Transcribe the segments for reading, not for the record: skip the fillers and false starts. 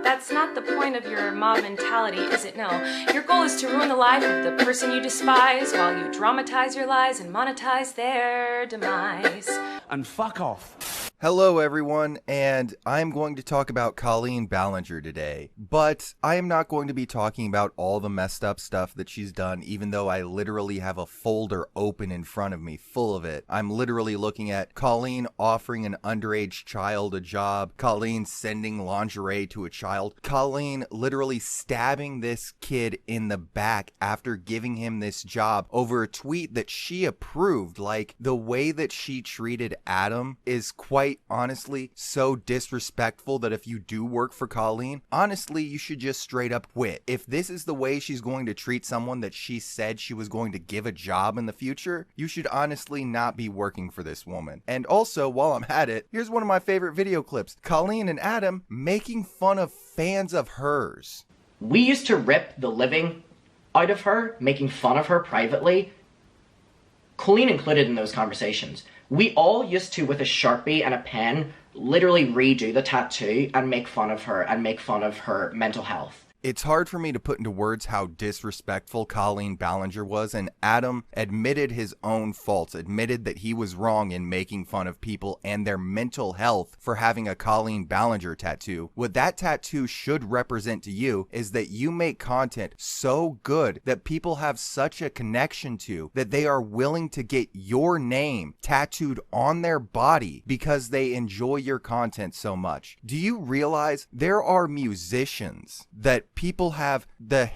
That's not the point of your mob mentality, is it? No. Your goal is to ruin the life of the person you despise while you dramatize your lies and monetize their demise. And fuck off. Hello everyone, and I'm going to talk about Colleen Ballinger today, but I am not going to be talking about all the messed up stuff that she's done, even though I literally have a folder open in front of me full of it. I'm literally looking at Colleen offering an underage child a job, Colleen sending lingerie to a child, Colleen literally stabbing this kid in the back after giving him this job over a tweet that she approved. Like, the way that she treated Adam is quite honestly so disrespectful that if you do work for Colleen, honestly, you should just straight up quit. If this is the way she's going to treat someone that she said she was going to give a job in the future, you should honestly not be working for this woman. And also, while I'm at it, here's one of my favorite video clips. Colleen and Adam making fun of fans of hers. We used to rip the living out of her, making fun of her privately. Colleen included in those conversations. We all used to, with a Sharpie and a pen, literally redo the tattoo and make fun of her and make fun of her mental health. It's hard for me to put into words how disrespectful Colleen Ballinger was, and Adam admitted his own faults, admitted that he was wrong in making fun of people and their mental health for having a Colleen Ballinger tattoo. What that tattoo should represent to you is that you make content so good that people have such a connection to that they are willing to get your name tattooed on their body because they enjoy your content so much. Do you realize there are musicians that people have the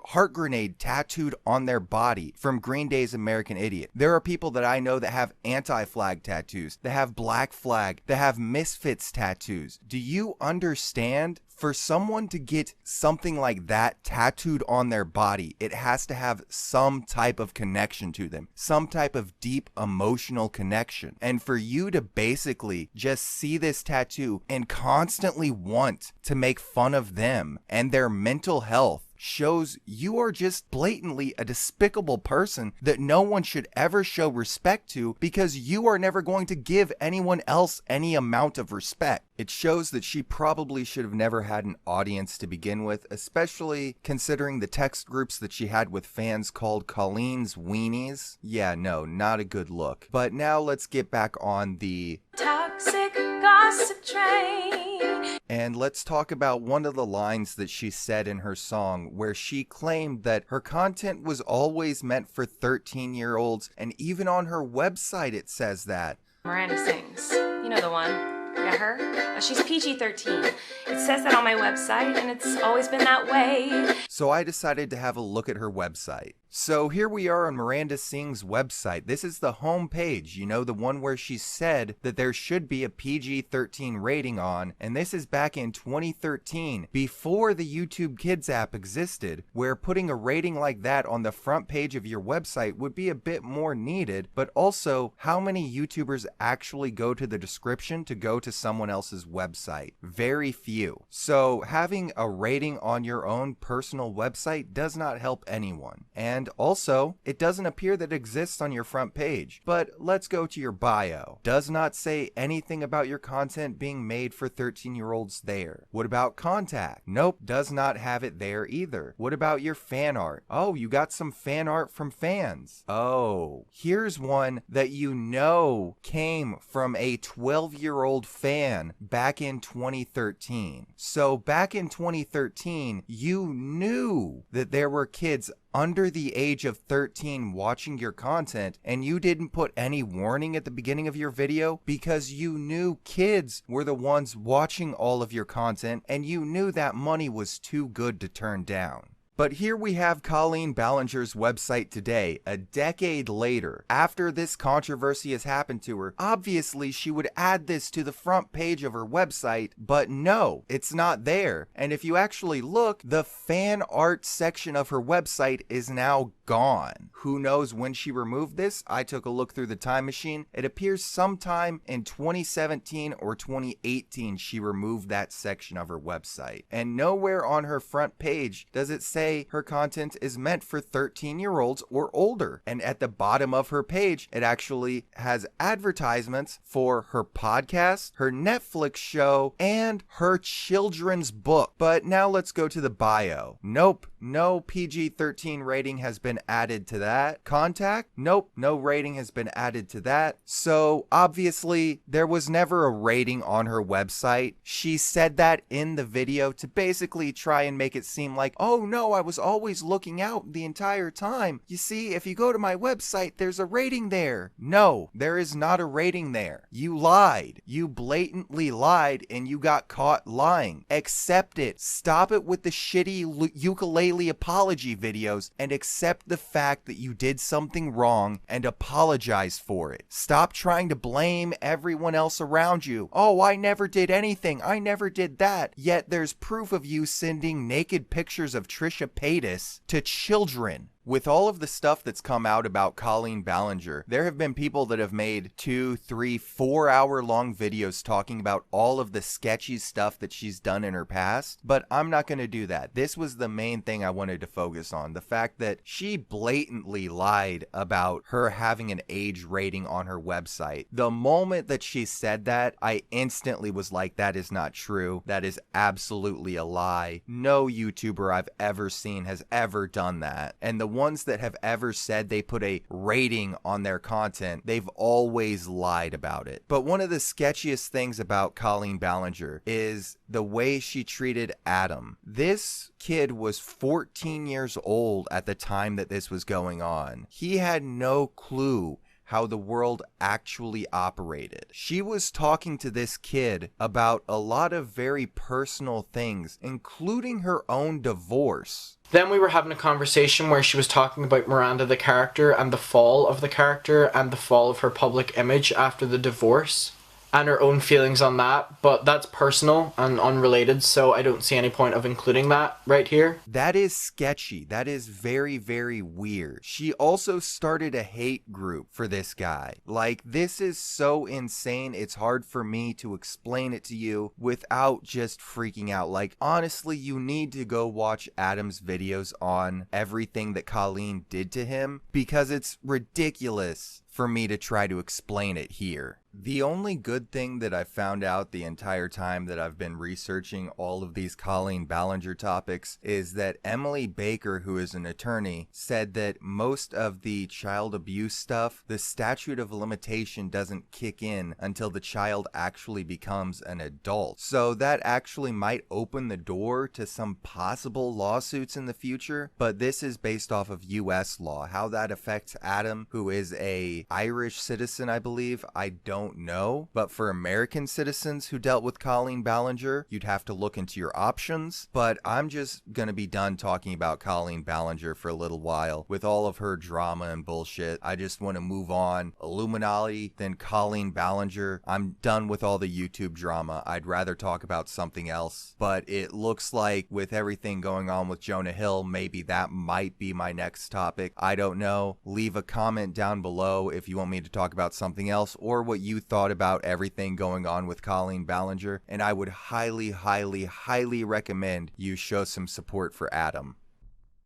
heart grenade tattooed on their body from Green Day's American Idiot? There are people that I know that have anti-flag tattoos, that have black flag, that have misfits tattoos. Do you understand? For someone to get something like that tattooed on their body, it has to have some type of connection to them, some type of deep emotional connection. And for you to basically just see this tattoo and constantly want to make fun of them and their mental health shows you are just blatantly a despicable person that no one should ever show respect to because you are never going to give anyone else any amount of respect. It shows that she probably should have never had an audience to begin with, especially considering the text groups that she had with fans called Colleen's Weenies. Yeah, no, not a good look. But now let's get back on the Toxic gossip train. And let's talk about one of the lines that she said in her song where she claimed that her content was always meant for 13-year-olds, and even on her website it says that. Miranda sings. You know the one. Yeah, her? She's PG-13. It says that on my website, and it's always been that way. So I decided to have a look at her website. So here we are on Miranda Sings' website. This is the home page, you know, the one where she said that there should be a PG-13 rating on, and this is back in 2013, before the YouTube Kids app existed, where putting a rating like that on the front page of your website would be a bit more needed, but also, how many YouTubers actually go to the description to go to someone else's website? Very few. So having a rating on your own personal website does not help anyone. And also, it doesn't appear that it exists on your front page. But let's go to your bio. Does not say anything about your content being made for 13-year-olds there. What about contact? Nope, does not have it there either. What about your fan art? Oh, you got some fan art from fans. Oh, here's one that you know came from a 12-year-old fan back in 2013. So back in 2013, you knew that there were kids under the age of 13 watching your content, and you didn't put any warning at the beginning of your video because you knew kids were the ones watching all of your content, and you knew that money was too good to turn down. But here we have Colleen Ballinger's website today, a decade later. After this controversy has happened to her, obviously she would add this to the front page of her website, but no, it's not there. And if you actually look, the fan art section of her website is now gone. Who knows when she removed this? I took a look through the time machine. It appears sometime in 2017 or 2018 she removed that section of her website. And nowhere on her front page does it say her content is meant for 13-year-olds or older. And at the bottom of her page, it actually has advertisements for her podcast, her Netflix show, and her children's book. But now let's go to the bio. Nope, no PG-13 rating has been added to that. Contact? Nope, no rating has been added to that. So obviously there was never a rating on her website. She said that in the video to basically try and make it seem like, oh no, I was always looking out the entire time. You see, if you go to my website, there's a rating there. No, there is not a rating there. You lied. You blatantly lied and you got caught lying. Accept it. Stop it with the shitty ukulele apology videos and accept the fact that you did something wrong and apologize for it. Stop trying to blame everyone else around you. Oh, I never did anything. I never did that. Yet there's proof of you sending naked pictures of Trisha Paytas to children. With all of the stuff that's come out about Colleen Ballinger, there have been people that have made 2, 3, 4 hour long videos talking about all of the sketchy stuff that she's done in her past, but I'm not going to do that. This was the main thing I wanted to focus on. The fact that she blatantly lied about her having an age rating on her website. The moment that she said that, I instantly was like, that is not true. That is absolutely a lie. No YouTuber I've ever seen has ever done that. And the ones that have ever said they put a rating on their content, they've always lied about it. But one of the sketchiest things about Colleen Ballinger is the way she treated Adam. This kid was 14 years old at the time that this was going on. He had no clue how the world actually operated. She was talking to this kid about a lot of very personal things, including her own divorce. Then we were having a conversation where she was talking about Miranda the character and the fall of the character and the fall of her public image after the divorce and her own feelings on that, but that's personal and unrelated, so I don't see any point of including that right here. That is sketchy. That is very, very weird. She also started a hate group for this guy. Like, this is so insane, it's hard for me to explain it to you without just freaking out. Like, honestly, you need to go watch Adam's videos on everything that Colleen did to him, because it's ridiculous for me to try to explain it here. The only good thing that I found out the entire time that I've been researching all of these Colleen Ballinger topics is that Emily Baker, who is an attorney, said that most of the child abuse stuff, the statute of limitation doesn't kick in until the child actually becomes an adult. So that actually might open the door to some possible lawsuits in the future, but this is based off of US law. How that affects Adam, who is a Irish citizen, I believe, I don't know. But for American citizens who dealt with Colleen Ballinger, you'd have to look into your options. But I'm just gonna be done talking about Colleen Ballinger for a little while with all of her drama and bullshit. I just want to move on. Illuminati, then Colleen Ballinger. I'm done with all the YouTube drama. I'd rather talk about something else. But it looks like with everything going on with Jonah Hill, maybe that might be my next topic. I don't know. Leave a comment down below if you want me to talk about something else or what you thought about everything going on with Colleen Ballinger, and I would highly, highly, highly recommend you show some support for Adam.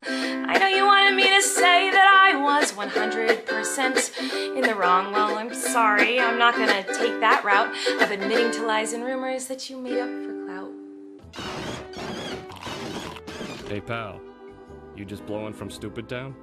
I know you wanted me to say that I was 100% in the wrong. Well, I'm sorry. I'm not gonna take that route of admitting to lies and rumors that you made up for clout. Hey pal, you just blowing from Stupid Town?